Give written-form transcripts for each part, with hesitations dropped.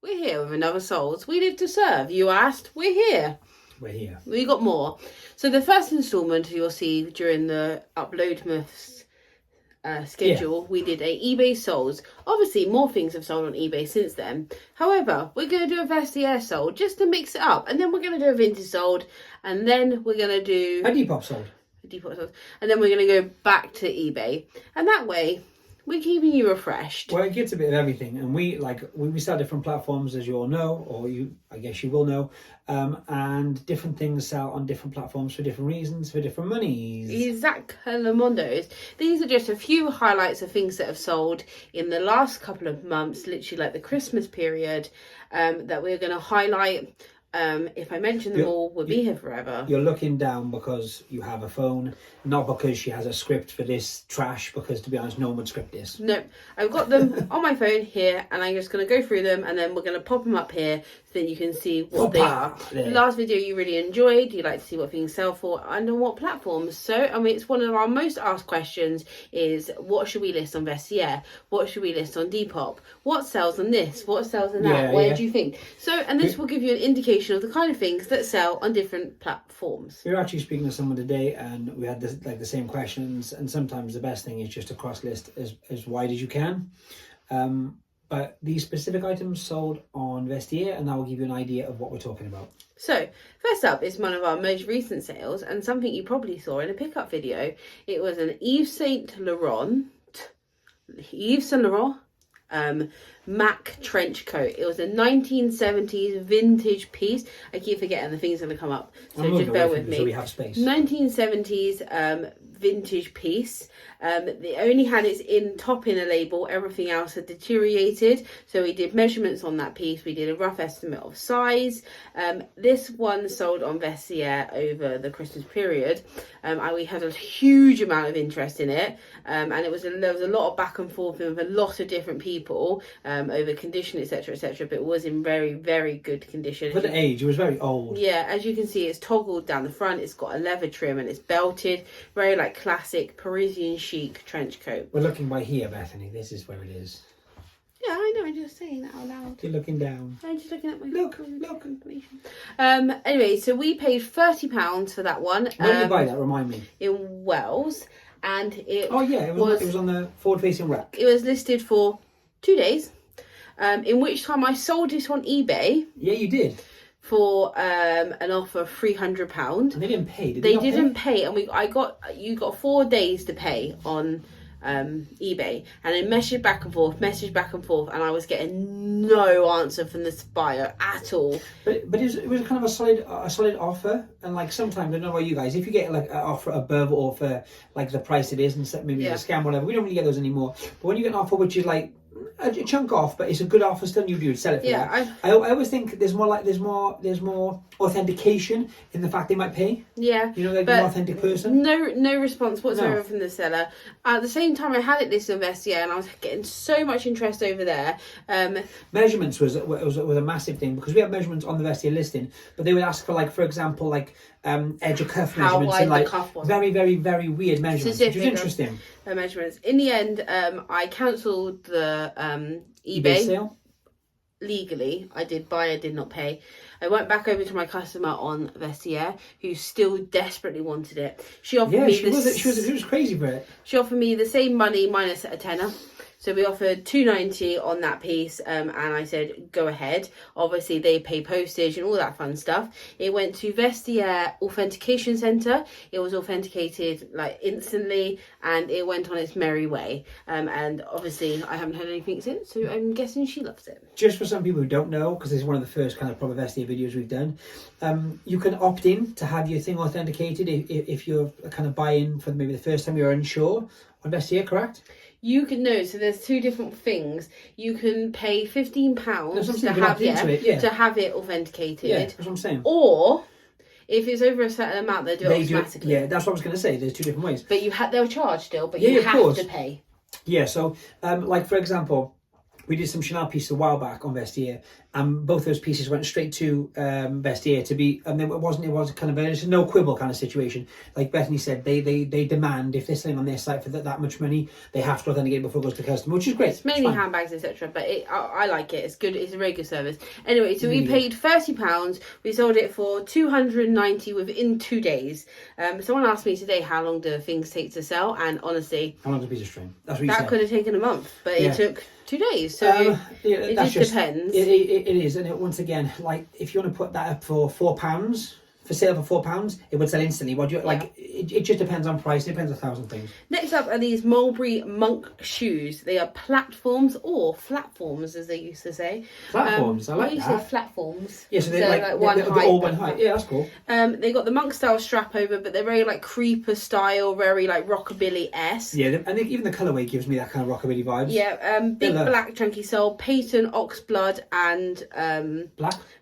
We're here with another Souls. We live to serve. You asked, we're here. We're here. We got more. So the first instalment you'll see during the Upload Myths schedule, we did a eBay Souls. Obviously, more things have sold on eBay since then. However, we're going to do a Vestiaire sold just to mix it up. And then we're going to do a vintage sold. And then we're going to do... A Depop sold. And then we're going to go back to eBay. And that way... we're keeping you refreshed. Well, it gets a bit of everything, and we sell different platforms, as you all know, or I guess you will know, and different things sell on different platforms for different reasons, for different monies. Exactly. These are just a few highlights of things that have sold in the last couple of months, literally like the Christmas period, that we're going to highlight. If I mention them all, we'll be here forever. You're looking down because you have a phone, not because she has a script for this trash, because to be honest, no one would script this. No, I've got them on my phone here, and I'm just going to go through them, and then we're going to pop them up here so that you can see what the last video you really enjoyed, you like to see what things sell for, and on what platforms. So, I mean, it's one of our most asked questions is, what should we list on Vestiaire? What should we list on Depop? What sells on this? What sells on that? Where do you think? So, and this will give you an indication of the kind of things that sell on different platforms. We were actually speaking to someone today, and we had the same questions, and sometimes the best thing is just to cross list as wide as you can. But these specific items sold on Vestiaire, and that will give you an idea of what we're talking about. So, first up is one of our most recent sales, and something you probably saw in a pickup video. It was an Yves Saint Laurent Mac trench coat. It was a 1970s vintage piece. I keep forgetting the thing's going to come up, so just bear with me. So we have space. 1970s vintage piece. They only had its top inner label. Everything else had deteriorated. So we did measurements on that piece. We did a rough estimate of size. This one sold on Vestiaire over the Christmas period. And we had a huge amount of interest in it. And there was a lot of back and forth with a lot of different people over condition, etc., etc. But it was in very, very good condition. For the age, it was very old. Yeah, as you can see, it's toggled down the front. It's got a leather trim and it's belted. Very like classic Parisian chic trench coat. We're looking by here, Bethany. This is where it is. Yeah, I know. I'm just saying that out loud. You're looking down. I'm just looking at my look. information. Anyway, so we paid £30 for that one. Where did you buy that? Remind me. In Wells, and it. Oh yeah, it was on the forward-facing rack. It was listed for 2 days. In which time I sold it on eBay. Yeah, you did. For an offer of £300. And they didn't pay. They didn't pay, and you got 4 days to pay on eBay, and then message back and forth, and I was getting no answer from the buyer at all. But it was kind of a solid offer, and like sometimes, I don't know about you guys, if you get like an offer above or for like the price it is, and maybe a scam, whatever, we don't really get those anymore. But when you get an offer which is like a chunk off, but it's a good offer still, you sell it for that. I always think there's more authentication in the fact they might pay. Yeah, you know, like an authentic person. No response whatsoever from the seller. At the same time, I had it listed on Vestiaire, and I was getting so much interest over there. Measurements was a massive thing, because we have measurements on the Vestiaire listing, but they would ask for, like, for example, like edge of cuff measurements and like very, very, very weird measurements, which was interesting. Measurements. In the end, I cancelled the eBay sale. Legally. I did not pay. I went back over to my customer on Vestiaire, who still desperately wanted it. She offered me she was crazy for it. She offered me the same money minus a tenner. So we offered $2.90 on that piece, and I said, go ahead. Obviously, they pay postage and all that fun stuff. It went to Vestiaire Authentication Centre. It was authenticated like instantly, and it went on its merry way. And obviously, I haven't heard anything since, so I'm guessing she loves it. Just for some people who don't know, because this is one of the first kind of proper Vestiaire videos we've done, you can opt in to have your thing authenticated if you're kind of buying for maybe the first time you're unsure on Vestiaire, correct? You can know, so there's two different things. You can pay £15 to have it authenticated. Yeah, that's what I'm saying. Or if it's over a certain amount, they do it automatically. Yeah, that's what I was going to say. There's two different ways. But they'll charge still, but you have to pay. Yeah, so like for example, we did some Chanel pieces a while back on Vestiaire, and both those pieces went straight to Vestiaire to be, and it was kind of a no quibble kind of situation. Like Bethany said, they demand, if they're selling on their site for that much money, they have to authenticate before it goes to the customer, which is great. It's mainly handbags, etc. But I like it. It's good. It's a very good service. Anyway, so we paid £30. We sold it for £290 within 2 days. Someone asked me today, how long do things take to sell? And honestly, how long's a piece of string? That's what you said. That could have taken a month, but it took 2 days. So it just depends. It is, and once again, like if you want to put that up for £4. For sale for £4, it would sell instantly. What do you like? It just depends on price. It depends on 1,000 things. Next up are these Mulberry monk shoes. They are platforms or flatforms, as they used to say. Platforms, I like that. You say flatforms. Yeah, so they're like one height. All one height. Yeah, that's cool. They got the monk style strap over, but they're very like creeper style, very like rockabilly-esque. Yeah, and even the colourway gives me that kind of rockabilly vibes. Yeah, big black chunky sole, patent oxblood, and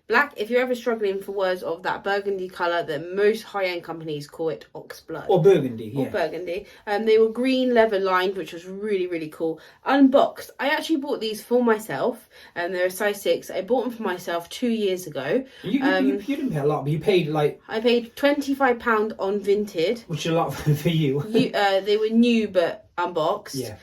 Black, if you're ever struggling for words of that burgundy colour that most high-end companies call it oxblood. Or burgundy, yeah. Or burgundy. They were green leather lined, which was really, really cool. Unboxed. I actually bought these for myself, and they're a size 6. I bought them for myself 2 years ago. You didn't pay a lot, but you paid like... I paid £25 on Vinted. Which is a lot for you. They were new, but unboxed. Yeah.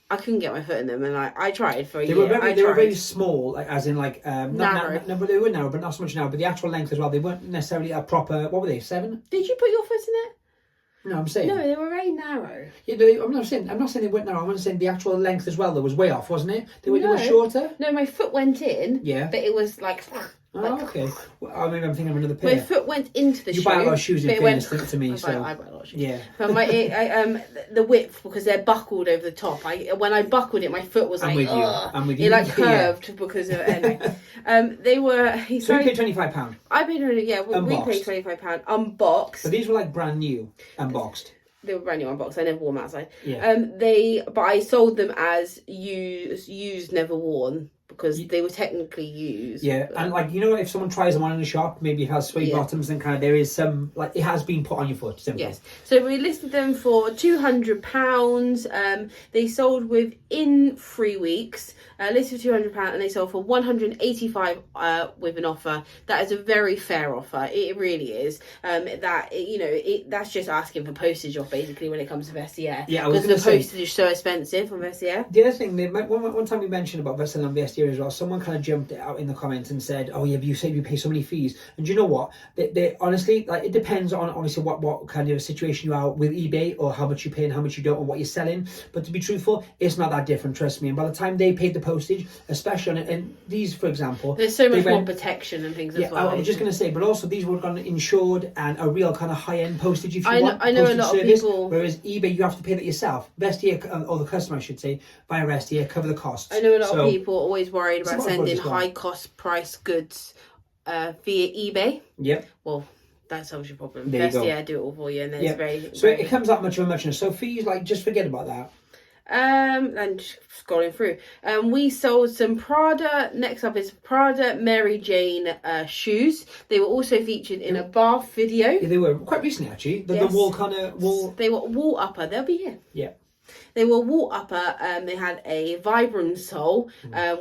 I couldn't get my foot in them, and I tried for a year. They were very small, like as in like narrow. No, but they were narrow, but not so much narrow. But the actual length as well, they weren't necessarily a proper. What were they? 7? Did you put your foot in it? No, I'm saying. No, they were very narrow. Yeah, I'm not saying they weren't narrow. I'm saying the actual length as well. That was way off, wasn't it? They were shorter. No, my foot went in. Yeah. But it was like. Oh, okay. Well, maybe I'm thinking of another pair. My foot went into the shoe. You buy a lot of shoes in fairness to me, so... I buy a lot of shoes. Yeah. But the width, because they're buckled over the top. When I buckled it, my foot was like... I'm with you. It like curved because of... Anyway. They were... So you paid £25? I paid... Yeah, we paid £25. Unboxed. So these were like brand new, unboxed? They were brand new unboxed. I never wore them outside. Yeah. But I sold them as used, never worn. Because they were technically used. Yeah, and like, you know, if someone tries them on in the shop, maybe it has suede bottoms, then kind of there is some, like, it has been put on your foot. Simple. Yes. So we listed them for £200. They sold within 3 weeks. Listed for £200, and they sold for £185 with an offer. That is a very fair offer. It really is. That's just asking for postage off basically when it comes to Vestiaire. Yeah, because the postage is so expensive on Vestiaire. The other thing, one time we mentioned about Vestiaire and Vestiaire as well, someone kind of jumped out in the comments and said, "Oh yeah, but you said you pay so many fees." And do you know what? They honestly, like, it depends on honestly what kind of situation you are with eBay, or how much you pay and how much you don't, and what you're selling. But to be truthful, it's not that different. Trust me. And by the time they paid the postage, especially on these, for example, there's so much more protection and things as well. I was just going to say, but also these were gone insured and a real kind of high-end postage if you want. I know a lot of people. Whereas eBay, you have to pay that yourself. Vestiaire, or the customer, I should say, via Vestiaire, cover the costs. I know a lot of people always worried about sending high-cost price goods via eBay. Yep. Well, that solves your problem. Vestiaire do it all for you, and then it's very. So it comes that much of a muchness. So fees, like, just forget about that. And scrolling through, we sold some Prada. Next up is Prada Mary Jane shoes. They were also featured in a bath video. Yeah, they were quite recently actually. The wall kind of wall. They were wall upper. They'll be here. Yeah. They were wall upper. They had a Vibram sole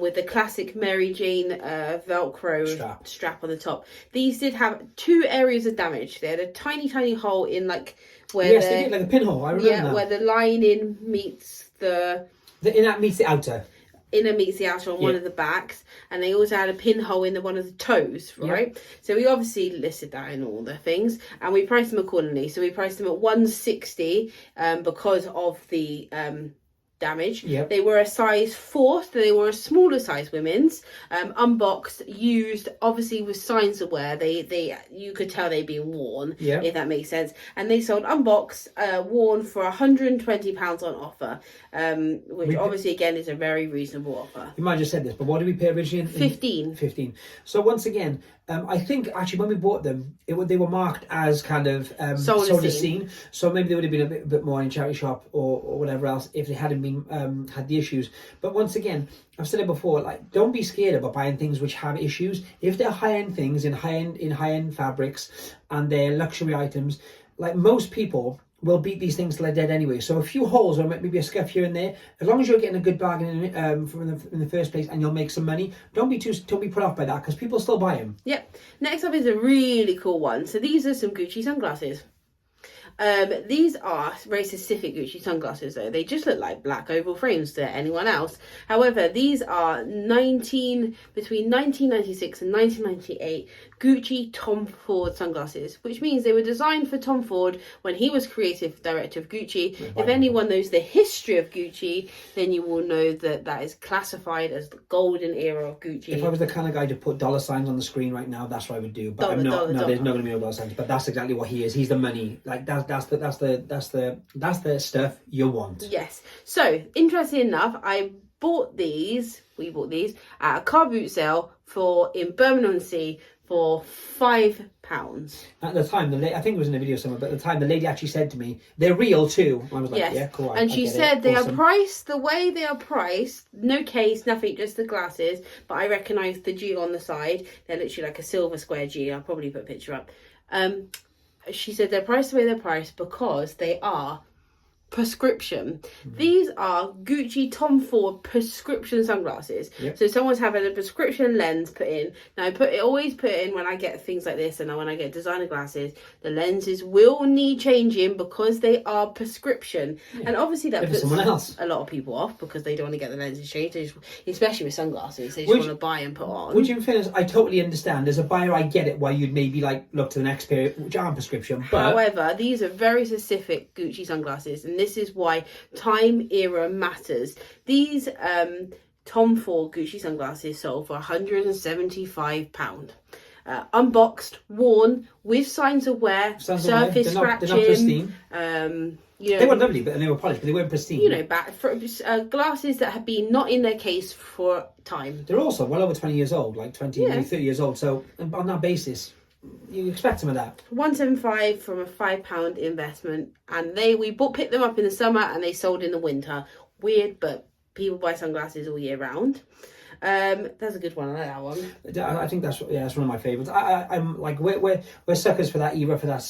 with the classic Mary Jane Velcro strap on the top. These did have 2 areas of damage. They had a tiny hole in like where they did, like a pinhole. I remember that. Where the lining meets the inner meets the outer. Inner meets the outer on one of the backs, and they also had a pinhole in one of the toes, right? Yep. So we obviously listed that in all the things, and we priced them accordingly. So we priced them at $160 because of the damage. Yep. They were a size 4, so they were a smaller size women's, unboxed, used, obviously with signs of wear. They you could tell they'd been worn, if that makes sense. And they sold unboxed, worn for £120 on offer, which obviously again is a very reasonable offer. You might have just said this, but what did we pay originally? 15. So once again, I think actually when we bought them, they were marked as kind of sold as seen. So maybe they would have been a bit more in charity shop or whatever else if they hadn't been had the issues. But once again, I've said it before, like, don't be scared about buying things which have issues. If they're high-end things in high-end fabrics and they're luxury items, like most people will beat these things till they're dead anyway. So a few holes or maybe a scuff here and there, as long as you're getting a good bargain in the first place and you'll make some money, don't be put off by that, because people still buy them. Yep. Next up is a really cool one. So these are some Gucci sunglasses. These are very specific Gucci sunglasses though. They just look like black oval frames to anyone else. However, these are between 1996 and 1998 Gucci Tom Ford sunglasses, which means they were designed for Tom Ford when he was creative director of Gucci. If anyone knows the history of Gucci, then you will know that that is classified as the golden era of Gucci. If I was the kind of guy to put dollar signs on the screen right now, that's what I would do. But I'm not. No, there's not going to be no dollar signs. But that's exactly what he is. He's the money. Like that's the stuff you want. Yes. So interesting enough, we bought these at a car boot sale in Birmingham for £5. At the time, I think it was in a video somewhere, but at the time the lady actually said to me, "They're real too." And I was like, yes. "Yeah, cool." And she said they are priced the way they are priced, no case, nothing, just the glasses. But I recognise the G on the side. They're literally like a silver square G. I'll probably put a picture up. She said they're priced the way they're priced because they are prescription. These are Gucci Tom Ford prescription sunglasses. Yep. So someone's having a prescription lens put in. Now always put in when I get things like this, and when I get designer glasses, the lenses will need changing because they are prescription. Yeah. And obviously that puts a lot of people off because they don't want to get the lenses changed, especially with sunglasses. They just want to buy and put on. Which in fairness, I totally understand. As a buyer, I get it why you'd maybe look to the next pair, which aren't prescription. But however, these are very specific Gucci sunglasses, and this is why time era matters. These Tom Ford Gucci sunglasses sold for £175. Unboxed, worn, with signs of wear, surface scratching. They're not pristine. They were lovely, but they were polished, but they weren't pristine. Glasses that have been not in their case for time. They're also well over 20 years old, like 20, 30 years old. So on that basis, you expect some of that. £175 from a £5 investment, and we picked them up in the summer and they sold in the winter. Weird, but people buy sunglasses all year round. That's a good one. I like that one. I think that's one of my favourites. I'm like we're suckers for that era, for that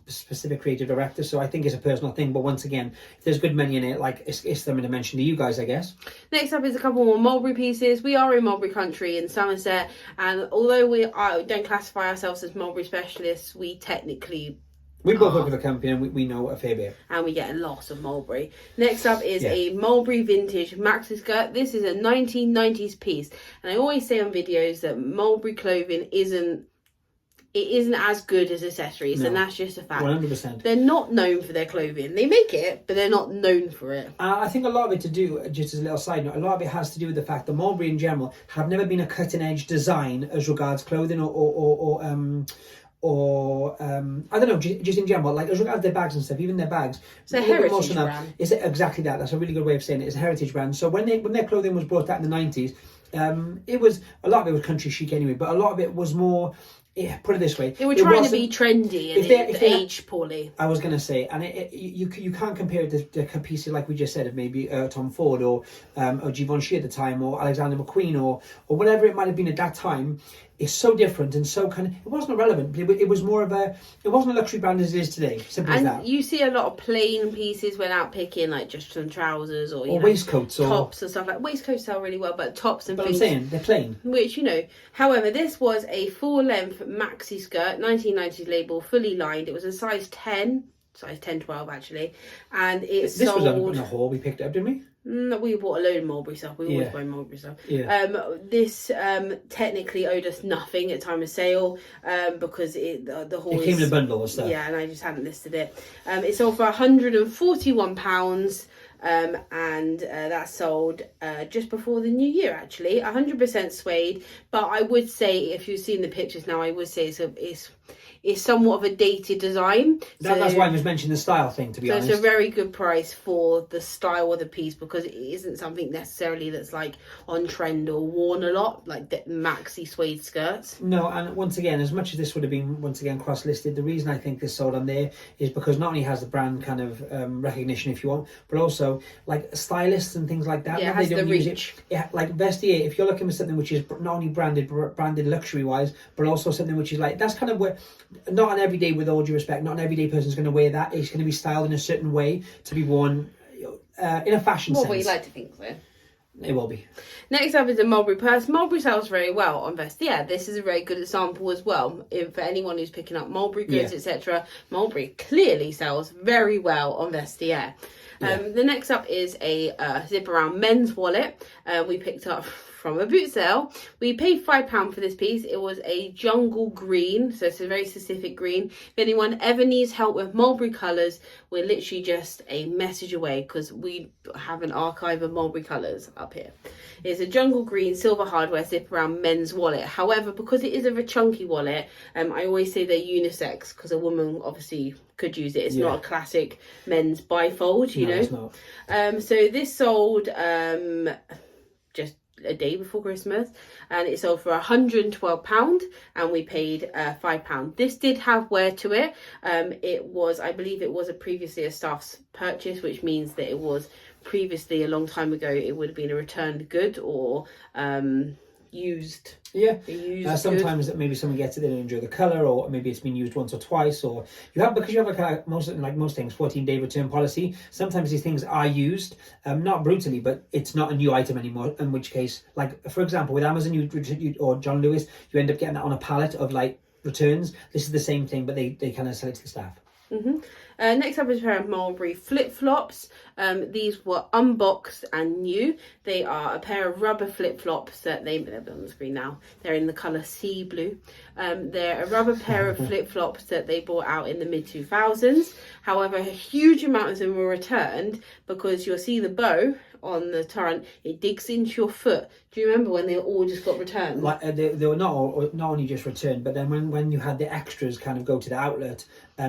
specific creative director. So I think it's a personal thing. But once again, if there's good money in it, like it's something to mention to you guys, I guess. Next up is a couple more Mulberry pieces. We are in Mulberry country in Somerset, and although we don't classify ourselves as Mulberry specialists, we technically. We both work with a company and we know a fair bit. And we get a lot of Mulberry. Next up is a Mulberry vintage maxi skirt. This is a 1990s piece. And I always say on videos that Mulberry clothing isn't as good as accessories. No, and that's just a fact. 100%. They're not known for their clothing. They make it, but they're not known for it. I think a lot of it to do, just as a little side note, a lot of it has to do with the fact that Mulberry in general have never been a cutting edge design as regards clothing or I don't know, just in general, like as regards their bags and stuff, even their bags. It's a heritage brand. Is it exactly that? That's a really good way of saying it. It's a heritage brand. So when their clothing was brought out in the 90s, it was a lot of it was country chic anyway, but a lot of it was more. Yeah, put it this way. They were trying to be trendy and it aged poorly. I was going to say, and you can't compare it to pieces like we just said of maybe Tom Ford or Givenchy at the time or Alexander McQueen or whatever it might have been at that time. It's so different and so kind of, it wasn't irrelevant, but it was more of it wasn't a luxury brand as it is today. Simple as that. You see a lot of plain pieces when out picking, like just some trousers or waistcoats tops and stuff. Like waistcoats sell really well, but tops and things. But I'm saying, they're plain. Which, however, this was a full-length maxi skirt, 1990s label, fully lined. It was a size 10, 12 actually, and this was in a haul we picked up, didn't we? No, we bought a load of Mulberry stuff. We always buy Mulberry stuff. Yeah. This technically owed us nothing at time of sale because the haul came in a bundle of stuff. Yeah, and I just hadn't listed it. It sold for £141. And that sold just before the new year, actually. 100% suede, but I would say, if you've seen the pictures now, I would say it's somewhat of a dated design. That's why I was mentioning the style thing, to be honest. It's a very good price for the style of the piece because it isn't something necessarily that's like on trend or worn a lot, like the maxi suede skirts. No, and once again, as much as this would have been cross-listed, the reason I think this sold on there is because not only has the brand kind of recognition, if you want, but also like stylists and things like that. Yeah, it has the reach. Like Vestiaire, if you're looking for something which is not only branded luxury-wise, but also something which is like, that's kind of where not an everyday, with all due respect, not an everyday person's going to wear that. It's going to be styled in a certain way to be worn in a fashion sense. Well, we like to think so. It will be. Next up is a Mulberry purse. Mulberry sells very well on Vestiaire. This is a very good example as well. For anyone who's picking up Mulberry goods, etc., Mulberry clearly sells very well on Vestiaire. The next up is a zip around men's wallet. We picked up from a boot sale. We paid £5 for this piece. It was a jungle green, so it's a very specific green. If anyone ever needs help with Mulberry colours, we're literally just a message away, because we have an archive of Mulberry colours up here. It's a jungle green silver hardware zip around men's wallet. However, because it is a chunky wallet, I always say they're unisex, because a woman obviously could use it. It's not a classic men's bifold, you know. It's not. So this sold just a day before Christmas, and it sold for £112, and we paid £5. This did have wear to it. It was, I believe it was previously a staff's purchase, which means that it was previously, a long time ago, it would have been a returned good or used. Sometimes maybe someone gets it, they don't enjoy the colour, or maybe it's been used once or twice, or because you have like most things, 14-day return policy. Sometimes these things are used, not brutally, but it's not a new item anymore. In which case, like for example, with Amazon, you or John Lewis, you end up getting that on a pallet of like returns. This is the same thing, but they kind of sell it to the staff. Next up is a pair of Mulberry Flipflops. These were unboxed and new. They are a pair of rubber flip-flops that they're on the screen now. They're in the colour sea blue. They're a rubber pair of flip-flops that they brought out in the mid-2000s. However, a huge amount of them were returned, because you'll see the bow on the turret, it digs into your foot. Do you remember when they all just got returned? Like they were not only just returned, but then when you had the extras kind of go to the outlet,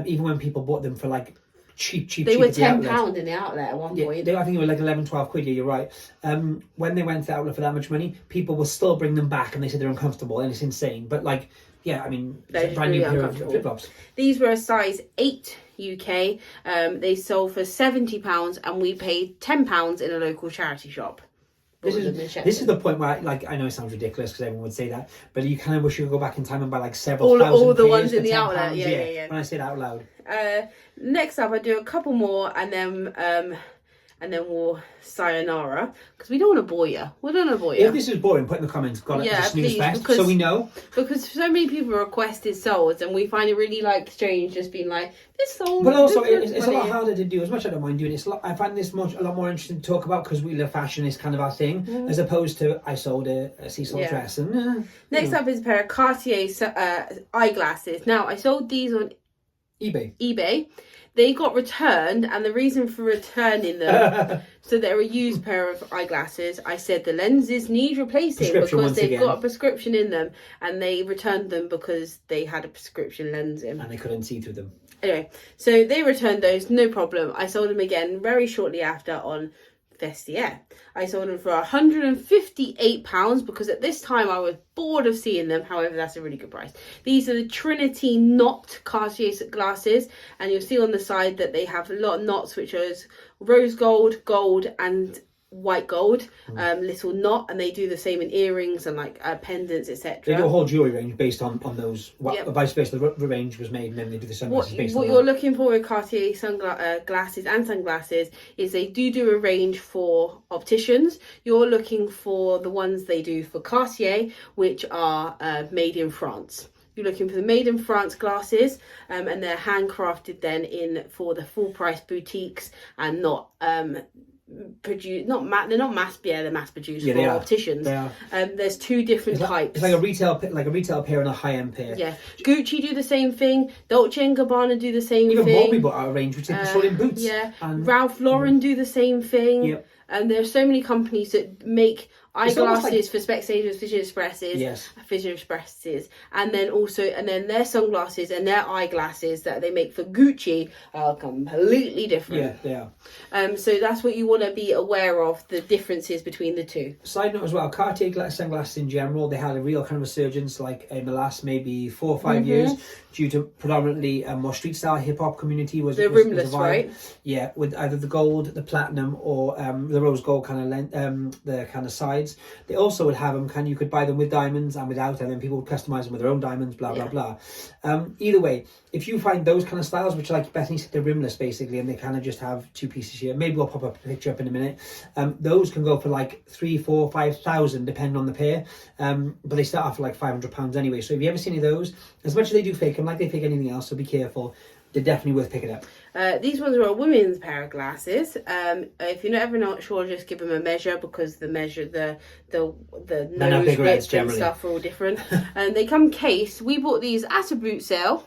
even when people bought them for like cheap, they were £10 in the outlet at one point. I think they were like 11-12 quid. Yeah, you're right. When they went to the outlet for that much money, people will still bring them back, and they said they're uncomfortable, and it's insane. But like, yeah, I mean, they're it's a brand really new pair of flip-flops. These were a size 8 UK. They sold for £70, and we paid £10 in a local charity shop. This is the point where, I know it sounds ridiculous because everyone would say that, but you kind of wish you could go back in time and buy like several thousand all the pairs ones in for the £10. outlet. Yeah. When I say it out loud. Next up, I do a couple more, and then we'll sayonara, because we don't want to bore you. We don't want to bore you. If this is boring, put in the comments. Please, best, so we know. Because so many people requested souls, and we find it really strange just being like, this soul. But also, it's a lot harder to do. As much as I don't mind doing it, I find this a lot more interesting to talk about, because we love fashion is kind of our thing, as opposed to I sold a Cecil dress. And next up is a pair of Cartier eyeglasses. Now, I sold these on eBay. They got returned, and the reason for returning them, so they're a used pair of eyeglasses. I said the lenses need replacing because they've got a prescription in them, and they returned them because they had a prescription lens in. And they couldn't see through them. Anyway, so they returned those, no problem. I sold them again very shortly after on Vestiaire. I sold them for £158 because at this time I was bored of seeing them. However, that's a really good price. These are the Trinity knot Cartier glasses, and you'll see on the side that they have a lot of knots, which is rose gold, gold, and white gold, little knot, and they do the same in earrings and like pendants, etc. They do a whole jewelry range based on those. Vice versa, the range was made, and then they do the sunglasses based on what you're looking for with Cartier glasses and sunglasses is they do a range for opticians. You're looking for the ones they do for Cartier, which are made in France. You're looking for the made in France glasses, and they're handcrafted then for the full price boutiques, and not they're not mass produced for opticians. They are. There's two different types. It's like a retail pair and a high end pair. Yeah, Gucci do the same thing. Dolce and Gabbana do the same thing. Even Mulberry bought out a range which they sold in boots. Yeah, and Ralph Lauren do the same thing. Yep. And there's so many companies that make eyeglasses for Specsavers, Vision Expresses, and then their sunglasses and their eyeglasses that they make for Gucci are completely different. Yeah, they are. So that's what you want to be aware of, the differences between the two. Side note as well, Cartier sunglasses in general, they had a real kind of resurgence in the last maybe 4 or 5 years, due to predominantly a more street style hip hop community. Was rimless, right? Yeah, with either the gold, the platinum, or the rose gold kind of the kind of sides. sides. They also would have them, you could buy them with diamonds and without, and then people would customize them with their own diamonds, blah, blah, blah. Either way, if you find those kind of styles, which like Bethany said, they're rimless basically, and they kind of just have 2 pieces here. Maybe we'll pop up a picture up in a minute. Those can go for like 3, 4, 5,000 depending on the pair. But they start off for like £500 anyway. So if you ever see any of those, as much as they do fake them, like they fake anything else, so be careful. They're definitely worth picking up. These ones are a women's pair of glasses. If you're ever not sure, just give them a measure, because the measure, the nose width and stuff are all different. And they come cased. We bought these at a boot sale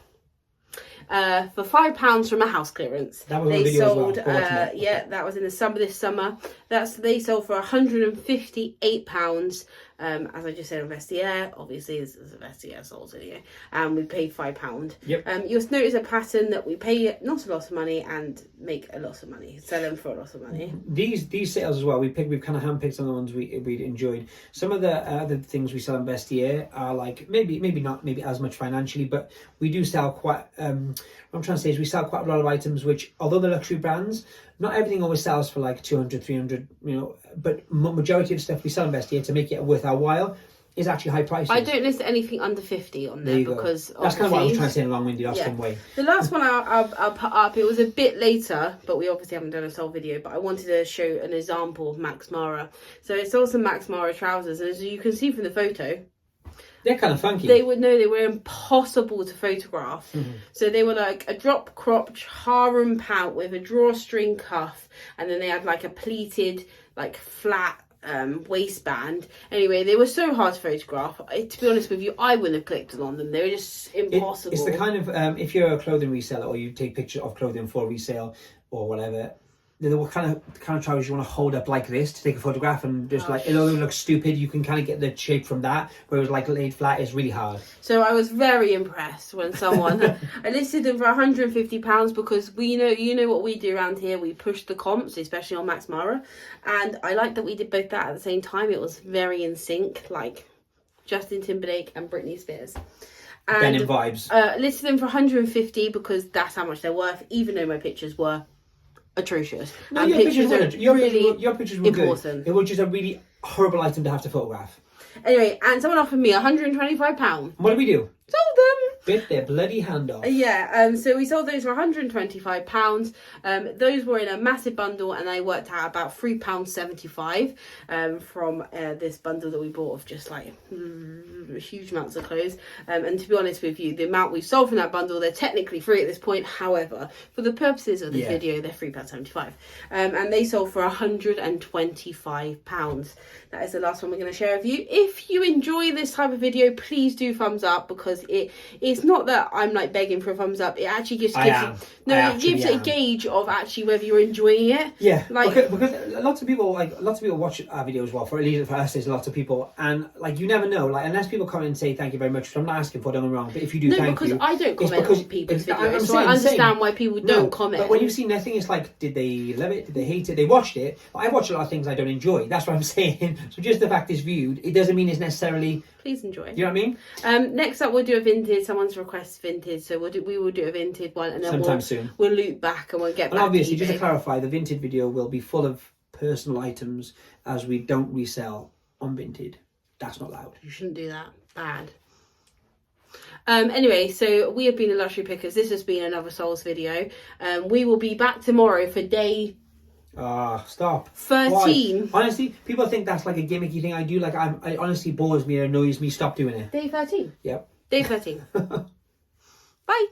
for £5 from a house clearance. That was they sold. Yeah, that was in the summer. This summer, they sold for £158. As I just said, on Vestiaire, obviously this is a Vestiaire sold video, and we paid £5. Yep. You'll notice a pattern that we pay not a lot of money and make a lot of money, sell them for a lot of money. These sales as well, we've kind of handpicked some of the ones we enjoyed. Some of the other things we sell in Vestiaire are like maybe not as much financially, but we do sell quite. What I'm trying to say is we sell quite a lot of items which, although they're luxury brands, not everything always sells for like 200, 300, but majority of stuff we sell in Vestiaire to make it worth our while is actually high prices. I don't list anything under 50 on there because that's kind of what I was trying to say in a long-winded Austin way. The last one I'll put up, it was a bit later, but we obviously haven't done a whole video, but I wanted to show an example of Max Mara. So it's also Max Mara trousers, and as you can see from the photo, they're kind of funky. They were impossible to photograph. So they were like a drop cropped harem pant with a drawstring cuff, and then they had like a pleated, like flat waistband. Anyway, they were so hard to photograph. To be honest with you, I wouldn't have clicked on them. They were just impossible. It's the kind of if you're a clothing reseller or you take pictures of clothing for resale or whatever, they're the kind of trousers you want to hold up like this to take a photograph, and just like, although it looks stupid, you can kind of get the shape from that, whereas like laid flat is really hard. So I was very impressed when someone I listed them for £150 because you know what we do around here, we push the comps, especially on Max Mara, and I like that we did both that at the same time. It was very in sync, like Justin Timberlake and Britney Spears. And Denim vibes. Listed them for £150 because that's how much they're worth, even though my pictures were atrocious. No, and your pictures were important. Good. It was just a really horrible item to have to photograph. Anyway, and someone offered me £125. What did we do? Sold them. Bit their bloody hand off. Yeah, so we sold those for £125. Those were in a massive bundle, and they worked out about £3.75 from this bundle that we bought of just like huge amounts of clothes. And to be honest with you, the amount we sold from that bundle, they're technically free at this point. However, for the purposes of this video, they're £3.75. And they sold for £125. That is the last one we're going to share with you. If you enjoy this type of video, please do thumbs up, because it's not that I'm like begging for a thumbs up. It actually just gives gives a gauge of actually whether you're enjoying it. Yeah, like because lots of people watch our videos. Well, for at least for us, there's lots of people, and like you never know. Like unless people come in and say thank you very much, which I'm not asking for. Don't get me wrong, but if you do, thank you. I don't comment on people's videos, so I understand why people don't comment. But when you've seen their thing, it's like, did they love it? Did they hate it? They watched it. I watch a lot of things I don't enjoy. That's what I'm saying. So just the fact it's viewed, it doesn't mean it's necessarily. Please enjoy. You know what I mean? Next up, we'll do a vintage. Someone's requests vintage, so we will do a vintage one, and then we'll loop back and we'll get back. And obviously, just to clarify, the vintage video will be full of personal items, as we don't resell on vintage. That's not allowed. You shouldn't do that. Bad. Anyway, so we have been the Luxury Pickers. This has been another Souls video. We will be back tomorrow for day. Stop. 13. Why? Honestly, people think that's like a gimmicky thing I do. Like, it honestly bores me, it annoys me. Stop doing it. Day 13. Yep. Day 13. Bye.